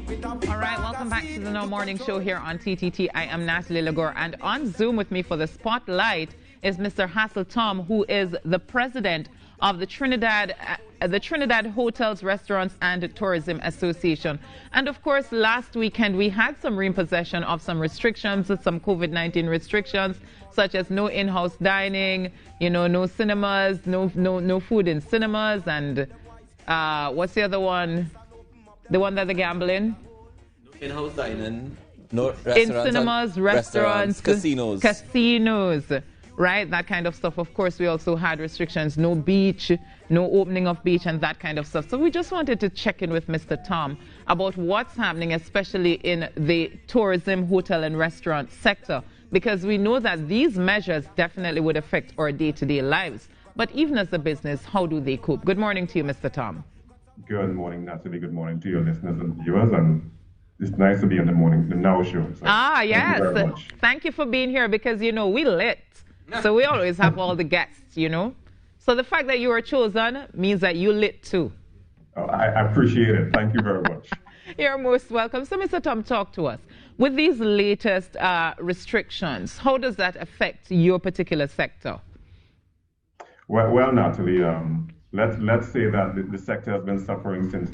All right, welcome back to the No Morning Show here on TTT. I am Natalie Lagore, and on Zoom with me for the spotlight is Mr. Hassel Tom, who is the president of the Trinidad Hotels, Restaurants and Tourism Association. And of course, last weekend we had some reimposition of some restrictions, some COVID-19 restrictions, such as no in-house dining, no cinemas, no food in cinemas, and what's the other one? The one that they gamble in? In-house dining, no restaurants, in cinemas, restaurants, casinos, right? That kind of stuff. Of course, we also had restrictions, no beach, no opening of beach and that kind of stuff. So we just wanted to check in with Mr. Tom about what's happening, especially in the tourism, hotel and restaurant sector, because we know that these measures definitely would affect our day-to-day lives. But even as a business, how do they cope? Good morning to you, Mr. Tom. Good morning, Natalie. Good morning to your listeners and viewers. And it's nice to be on the Now Show. So yes. Thank you very much. Thank you for being here because, we lit. So we always have all the guests, So the fact that you were chosen means that you lit too. Oh, I appreciate it. Thank you very much. You're most welcome. So, Mr. Tom, talk to us. With these latest restrictions, how does that affect your particular sector? Well, Natalie, let's say that the sector has been suffering since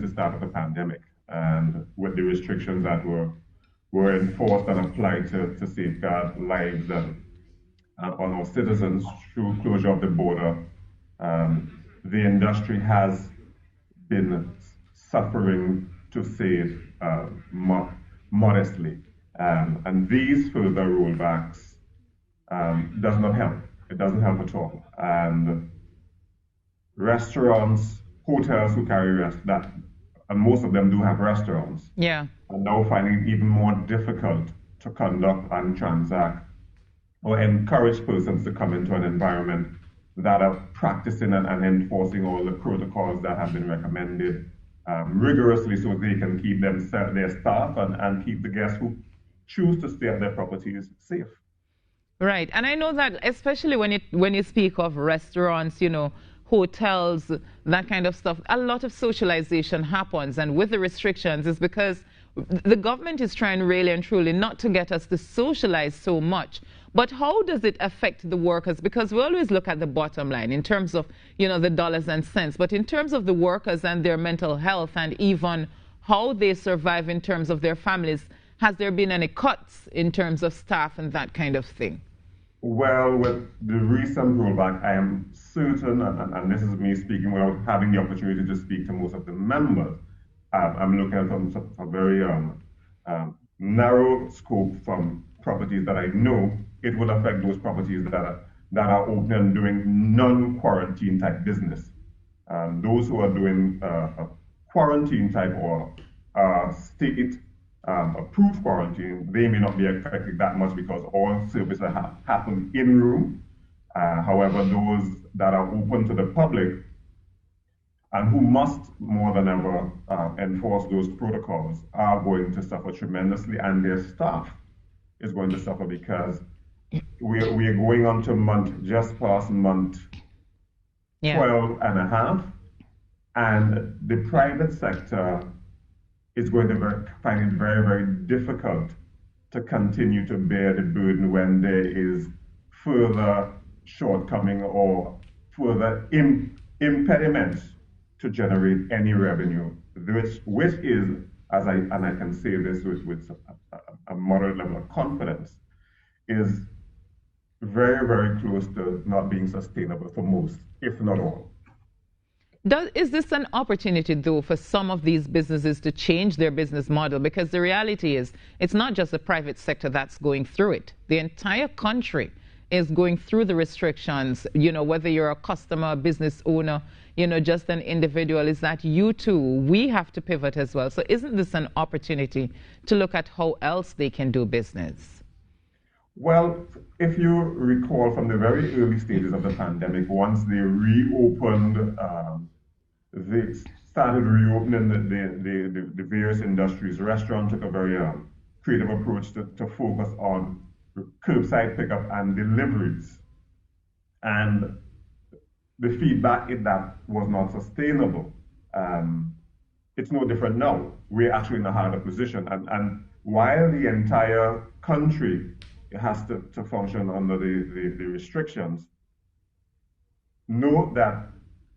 the start of the pandemic, and with the restrictions that were enforced and applied to safeguard lives and on our citizens through closure of the border, the industry has been suffering, to say it modestly, and these further rollbacks does not help. It doesn't help at all. And restaurants, hotels who carry and most of them do have restaurants, are now finding it even more difficult to conduct and transact or encourage persons to come into an environment that are practicing and enforcing all the protocols that have been recommended rigorously, so they can keep their staff and keep the guests who choose to stay at their properties safe. Right, and I know that especially when you speak of restaurants, hotels, that kind of stuff, a lot of socialization happens, and with the restrictions is because the government is trying really and truly not to get us to socialize so much. But how does it affect the workers? Because we always look at the bottom line in terms of, the dollars and cents, but in terms of the workers and their mental health and even how they survive in terms of their families, has there been any cuts in terms of staff and that kind of thing? Well, with the recent rollback, I am certain, and this is me speaking without having the opportunity to speak to most of the members, I'm looking at from a very narrow scope from properties that I know it will affect those properties that are open and doing non-quarantine type business. Those who are doing a quarantine type or state approved quarantine, they may not be affected that much because all services happen in room. However, those that are open to the public and who must more than ever enforce those protocols are going to suffer tremendously, and their staff is going to suffer because we are going on to just past month 12 and a half, and the private sector is going to find it very, very difficult to continue to bear the burden when there is further shortcoming or further impediments to generate any revenue, which is, I can say this with a moderate level of confidence, is very, very close to not being sustainable for most, if not all. Is this an opportunity, though, for some of these businesses to change their business model? Because the reality is, it's not just the private sector that's going through it. The entire country is going through the restrictions, whether you're a customer, business owner, just an individual, is that you too, we have to pivot as well. So isn't this an opportunity to look at how else they can do business? Well, if you recall from the very early stages of the pandemic, once they reopened, they started reopening the various industries. Restaurants took a very creative approach to focus on curbside pickup and deliveries. And the feedback in that was not sustainable. it's no different now. We're actually in a harder position. And while the entire country has to function under the restrictions, note that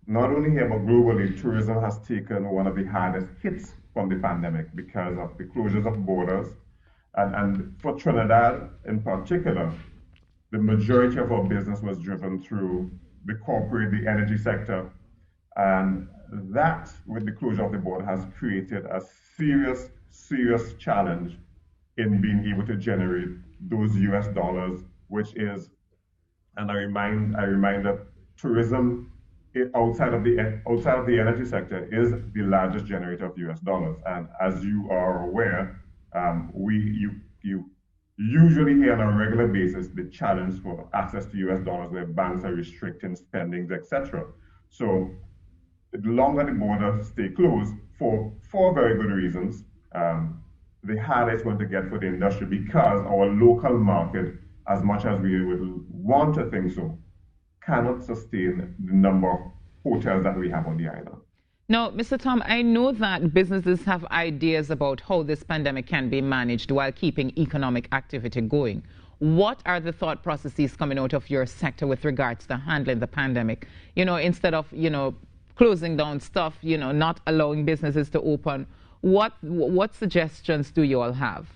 not only here but globally, tourism has taken one of the hardest hits from the pandemic because of the closures of borders. And for Trinidad in particular, the majority of our business was driven through the corporate, the energy sector. And that, with the closure of the border, has created a serious, serious challenge in being able to generate those US dollars, which is, and I remind that tourism outside of the energy sector is the largest generator of US dollars. And as you are aware, you usually hear on a regular basis the challenge for access to US dollars where banks are restricting spendings, etc. So the longer the borders stay closed for very good reasons, the harder it's going to get for the industry because our local market, as much as we would want to think so, cannot sustain the number of hotels that we have on the island. Now, Mr. Tom, I know that businesses have ideas about how this pandemic can be managed while keeping economic activity going. What are the thought processes coming out of your sector with regards to handling the pandemic? Instead of, closing down stuff, not allowing businesses to open, what suggestions do you all have?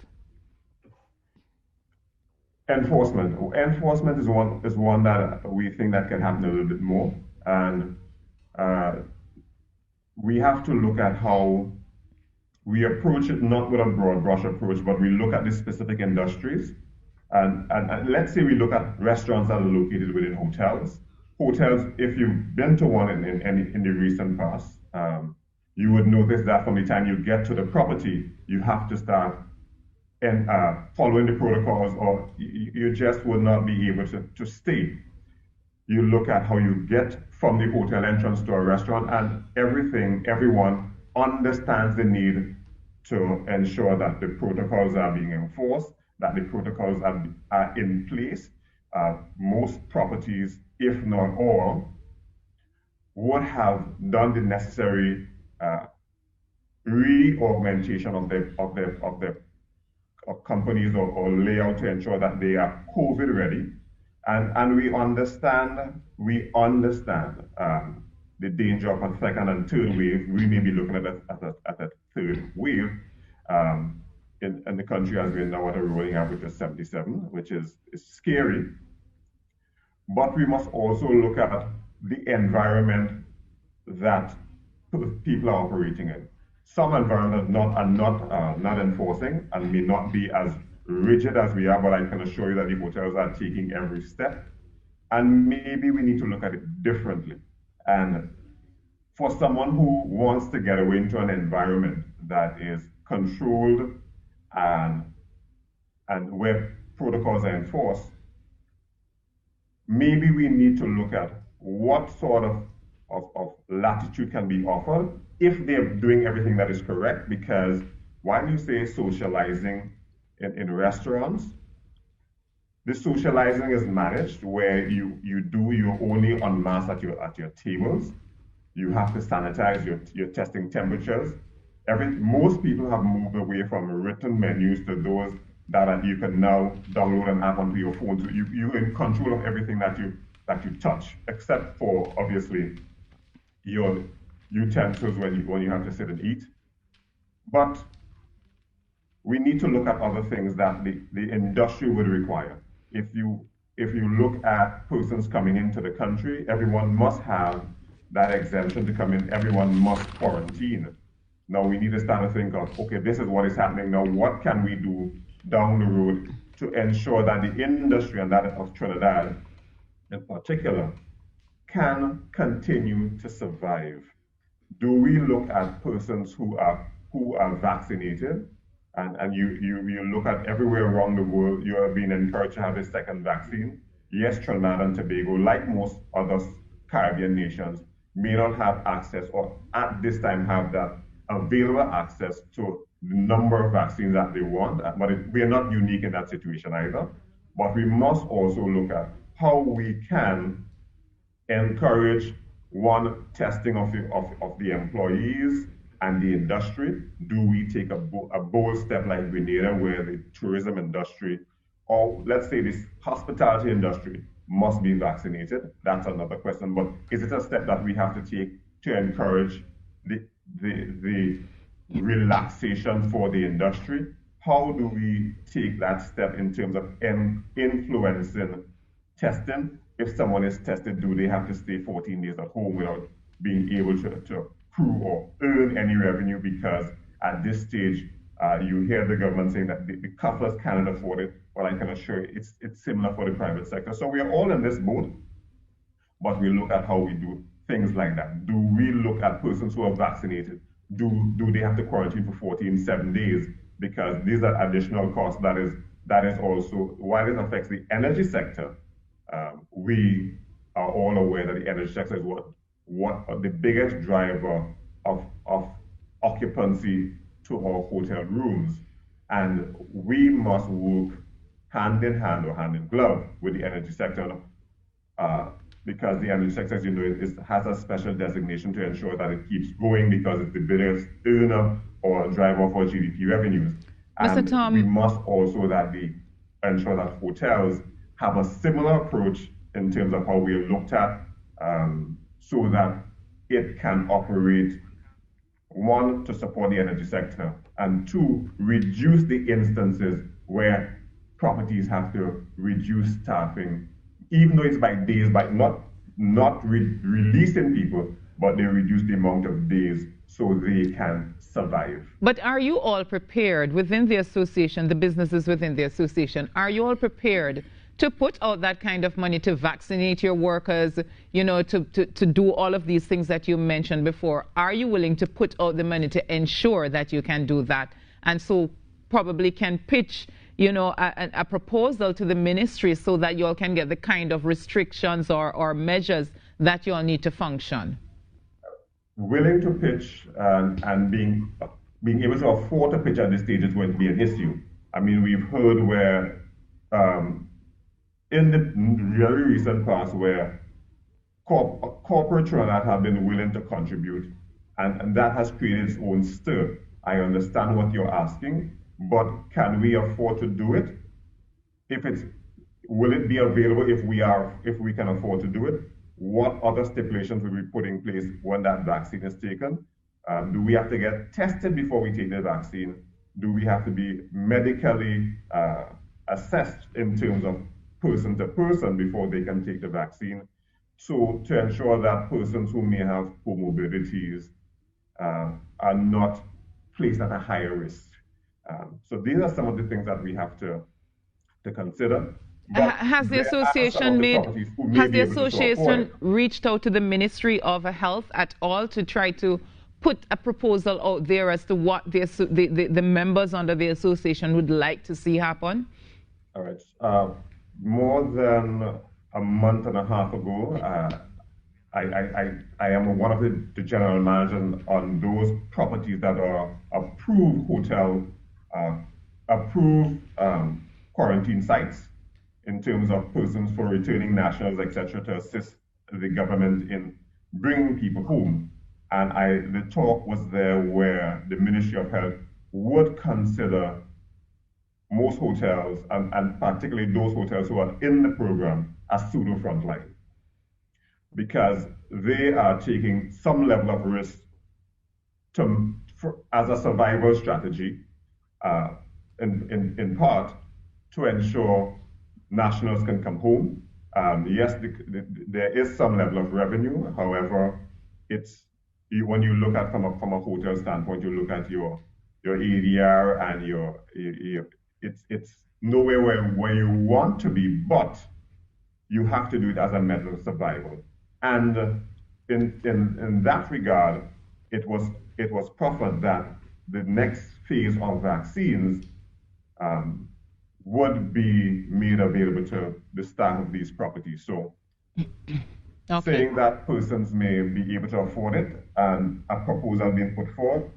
Enforcement. Enforcement is one that we think that can happen a little bit more. And we have to look at how we approach it, not with a broad brush approach, but we look at the specific industries. And let's say we look at restaurants that are located within hotels. Hotels, if you've been to one in the recent past, you would notice that from the time you get to the property, you have to start following the protocols, or you just would not be able to stay. You look at how you get from the hotel entrance to a restaurant, and everyone understands the need to ensure that the protocols are being enforced, that the protocols are in place. Most properties, if not all, would have done the necessary re-augmentation of their companies or layout to ensure that they are COVID ready. And we understand the danger of a second and third wave. We may be looking at a third wave in the country as we're now at a rolling average of 77, which is scary. But we must also look at the environment that people are operating in. Some environments are not enforcing and may not be as rigid as we are, but I can assure you that the hotels are taking every step. And maybe we need to look at it differently. And for someone who wants to get away into an environment that is controlled and where protocols are enforced, maybe we need to look at what sort of latitude can be offered if they're doing everything that is correct. Because when you say socializing in restaurants, the socializing is managed where you're only en masse at your tables. You have to sanitize, you're testing temperatures. Most people have moved away from written menus to those that you can now download an app onto your phone. So you're in control of everything that you touch, except for obviously your utensils when you have to sit and eat. But we need to look at other things that the industry would require. If you look at persons coming into the country, everyone must have that exemption to come in. Everyone must quarantine. Now we need to start to think of, okay, this is what is happening now. What can we do down the road to ensure that the industry, and that of Trinidad in particular, can continue to survive? Do we look at persons who are vaccinated? And you look at everywhere around the world, you are being encouraged to have a second vaccine. Yes, Trinidad and Tobago, like most other Caribbean nations, may not have access, or at this time have that available access to the number of vaccines that they want. But we are not unique in that situation either. But we must also look at how we can encourage testing of the employees and the industry? Do we take a bold step like Grenada, where the tourism industry, or let's say this hospitality industry, must be vaccinated? That's another question. But is it a step that we have to take to encourage the relaxation for the industry? How do we take that step in terms of influencing testing? If someone is tested, do they have to stay 14 days at home without being able to accrue or earn any revenue? Because at this stage, you hear the government saying that the coffers cannot afford it. Well, I can assure you it's similar for the private sector. So we are all in this boat, but we look at how we do things like that. Do we look at persons who are vaccinated? Do they have to quarantine for 7 days? Because these are additional costs. That is also, while it affects the energy sector, we are all aware that the energy sector is what the biggest driver of occupancy to our hotel rooms. And we must work hand in hand or hand in glove with the energy sector, because the energy sector, as you know, has a special designation to ensure that it keeps going, because it's the biggest earner or driver for GDP revenues. Mr. And Tom, we must also ensure that hotels have a similar approach in terms of how we are looked at, so that it can operate, one, to support the energy sector, and two, reduce the instances where properties have to reduce staffing, even though it's by days, by not releasing people, but they reduce the amount of days so they can survive. But are you all prepared within the association, the businesses within the association, are you all prepared to put out that kind of money to vaccinate your workers, to do all of these things that you mentioned before? Are you willing to put out the money to ensure that you can do that? And so probably can pitch, a proposal to the ministry so that you all can get the kind of restrictions or measures that you all need to function? Willing to pitch, and being able to afford to pitch at this stage is going to be an issue. I mean, we've heard where, in the very recent past, where corporate Trinidad have been willing to contribute, and that has created its own stir. I understand what you're asking, but can we afford to do it? Will it be available if we can afford to do it? What other stipulations will we put in place when that vaccine is taken? Do we have to get tested before we take the vaccine? Do we have to be medically assessed in terms of person to person before they can take the vaccine? So to ensure that persons who may have comorbidities are not placed at a higher risk. So these are some of the things that we have to consider. Has the association reached out to the Ministry of Health at all to try to put a proposal out there as to what the members under the association would like to see happen? All right. More than a month and a half ago, I am one of the general managers on those properties that are approved quarantine sites, in terms of persons for returning nationals, etc., to assist the government in bringing people home. And the talk was there where the Ministry of Health would consider most hotels, and particularly those hotels who are in the program, as pseudo frontline, because they are taking some level of risk as a survival strategy, in part to ensure nationals can come home. Yes, there is some level of revenue. However, when you look at from a hotel standpoint, you look at your ADR and it's nowhere where you want to be, but you have to do it as a method of survival. And in that regard, it was proffered that the next phase of vaccines would be made available to the staff of these properties. So okay, saying that persons may be able to afford it, and a proposal being put forward.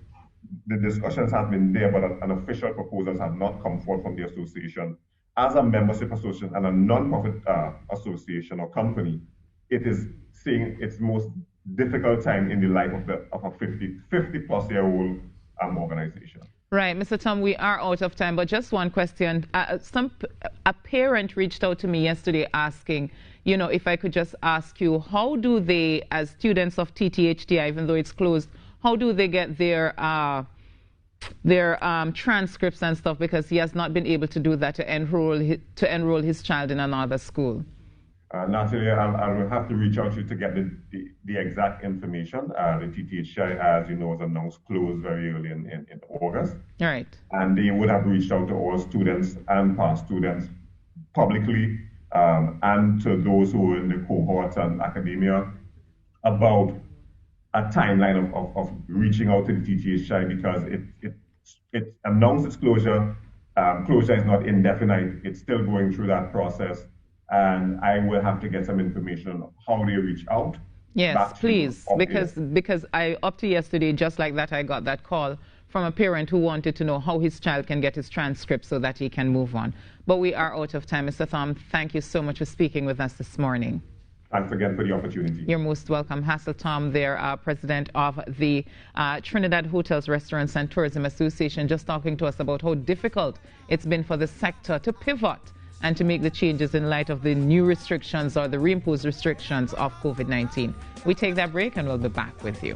The discussions have been there, but an official proposals have not come forth from the association. As a membership association and a non-profit association or company, it is saying its most difficult time in the life of a 50 plus year old organization. Right, Mr. Tom, we are out of time, but just one question. A parent reached out to me yesterday asking, if I could just ask you, how do they, as students of TTHD, even though it's closed, how do they get their transcripts and stuff, because he has not been able to do that to enroll his child in another school? Naturally, I will have to reach out to you to get the exact information. The TTHD, as you know, was announced closed very early in August. All right. And they would have reached out to all students and past students publicly, and to those who were in the cohorts and academia about a timeline of reaching out to the TTHD, because it announced its closure. Closure is not indefinite. It's still going through that process. And I will have to get some information on how they reach out. Yes, please, because up to yesterday, just like that, I got that call from a parent who wanted to know how his child can get his transcript so that he can move on. But we are out of time. Mr. Thom, thank you so much for speaking with us this morning. Thanks again for the opportunity. You're most welcome. Hassel Tom, there, president of the Trinidad Hotels, Restaurants and Tourism Association, just talking to us about how difficult it's been for the sector to pivot and to make the changes in light of the new restrictions or the reimposed restrictions of COVID-19. We take that break and we'll be back with you.